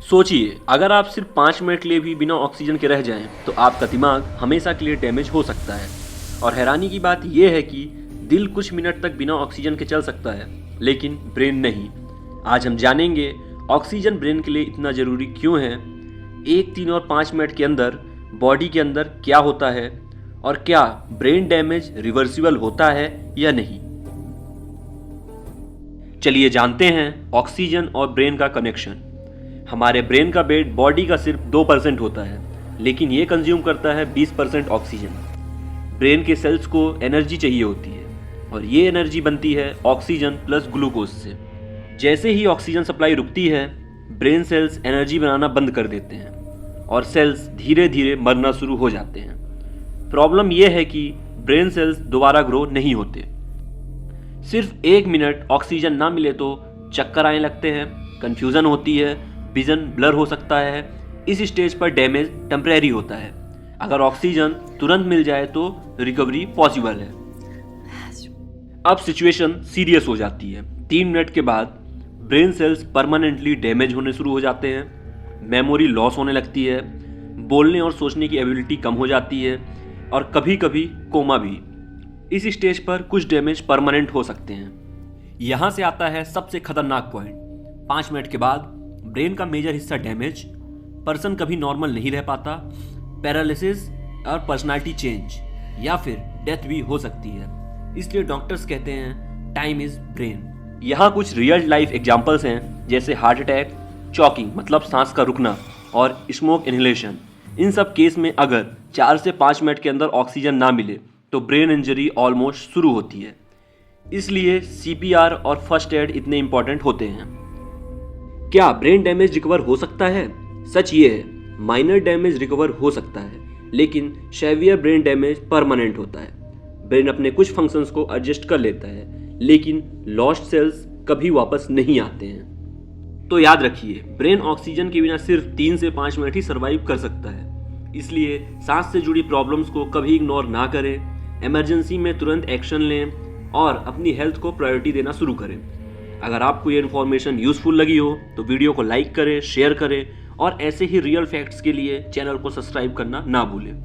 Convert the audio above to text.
सोचिए, अगर आप सिर्फ 5 मिनट के लिए भी बिना ऑक्सीजन के रह जाएं, तो आपका दिमाग हमेशा के लिए डैमेज हो सकता है। और हैरानी की बात यह है कि दिल कुछ मिनट तक बिना ऑक्सीजन के चल सकता है, लेकिन ब्रेन नहीं। आज हम जानेंगे ऑक्सीजन ब्रेन के लिए इतना ज़रूरी क्यों है, 1, 3 और 5 मिनट के अंदर बॉडी के अंदर क्या होता है, और क्या ब्रेन डैमेज रिवर्सिबल होता है या नहीं। चलिए जानते हैं ऑक्सीजन और ब्रेन का कनेक्शन। हमारे ब्रेन का वेट बॉडी का सिर्फ 2% होता है, लेकिन ये कंज्यूम करता है 20% ऑक्सीजन। ब्रेन के सेल्स को एनर्जी चाहिए होती है, और ये एनर्जी बनती है ऑक्सीजन प्लस ग्लूकोज से। जैसे ही ऑक्सीजन सप्लाई रुकती है, ब्रेन सेल्स एनर्जी बनाना बंद कर देते हैं और सेल्स धीरे धीरे मरना शुरू हो जाते हैं। प्रॉब्लम यह है कि ब्रेन सेल्स दोबारा ग्रो नहीं होते। सिर्फ 1 मिनट ऑक्सीजन ना मिले तो चक्कर आने लगते हैं, कंफ्यूजन होती है, विजन ब्लर हो सकता है। इस स्टेज पर डैमेज टेम्परेरी होता है। अगर ऑक्सीजन तुरंत मिल जाए तो रिकवरी पॉसिबल है। अब सिचुएशन सीरियस हो जाती है। 3 मिनट के बाद ब्रेन सेल्स परमानेंटली डैमेज होने शुरू हो जाते हैं, मेमोरी लॉस होने लगती है, बोलने और सोचने की एबिलिटी कम हो जाती है, और कभी कभी कोमा भी। इस स्टेज पर कुछ डैमेज परमानेंट हो सकते हैं। यहाँ से आता है सबसे खतरनाक पॉइंट। 5 मिनट के बाद ब्रेन का मेजर हिस्सा डैमेज, पर्सन कभी नॉर्मल नहीं रह पाता, पैरालिसिस और पर्सनालिटी चेंज या फिर डेथ भी हो सकती है। इसलिए डॉक्टर्स कहते हैं टाइम इज ब्रेन। यहाँ कुछ रियल लाइफ एग्जांपल्स हैं, जैसे हार्ट अटैक, चॉकिंग मतलब सांस का रुकना, और स्मोक इनहेलेशन। इन सब केस में अगर 4 से 5 मिनट के अंदर ऑक्सीजन ना मिले तो ब्रेन इंजरी ऑलमोस्ट शुरू होती है। इसलिए CPR और फर्स्ट एड इतने इंपॉर्टेंट होते हैं। क्या ब्रेन डैमेज रिकवर हो सकता है? सच ये है, माइनर डैमेज रिकवर हो सकता है, लेकिन सेवियर ब्रेन डैमेज परमानेंट होता है। ब्रेन अपने कुछ फंक्शंस को एडजस्ट कर लेता है, लेकिन लॉस्ट सेल्स कभी वापस नहीं आते हैं। तो याद रखिए, ब्रेन ऑक्सीजन के बिना सिर्फ 3 से 5 मिनट ही सर्वाइव कर सकता है। इसलिए सांस से जुड़ी प्रॉब्लम्स को कभी इग्नोर ना करें, इमरजेंसी में तुरंत एक्शन लें और अपनी हेल्थ को प्रायोरिटी देना शुरू करें। अगर आपको ये इन्फॉर्मेशन यूजफुल लगी हो तो वीडियो को लाइक करें, शेयर करें, और ऐसे ही रियल फैक्ट्स के लिए चैनल को सब्सक्राइब करना ना भूलें।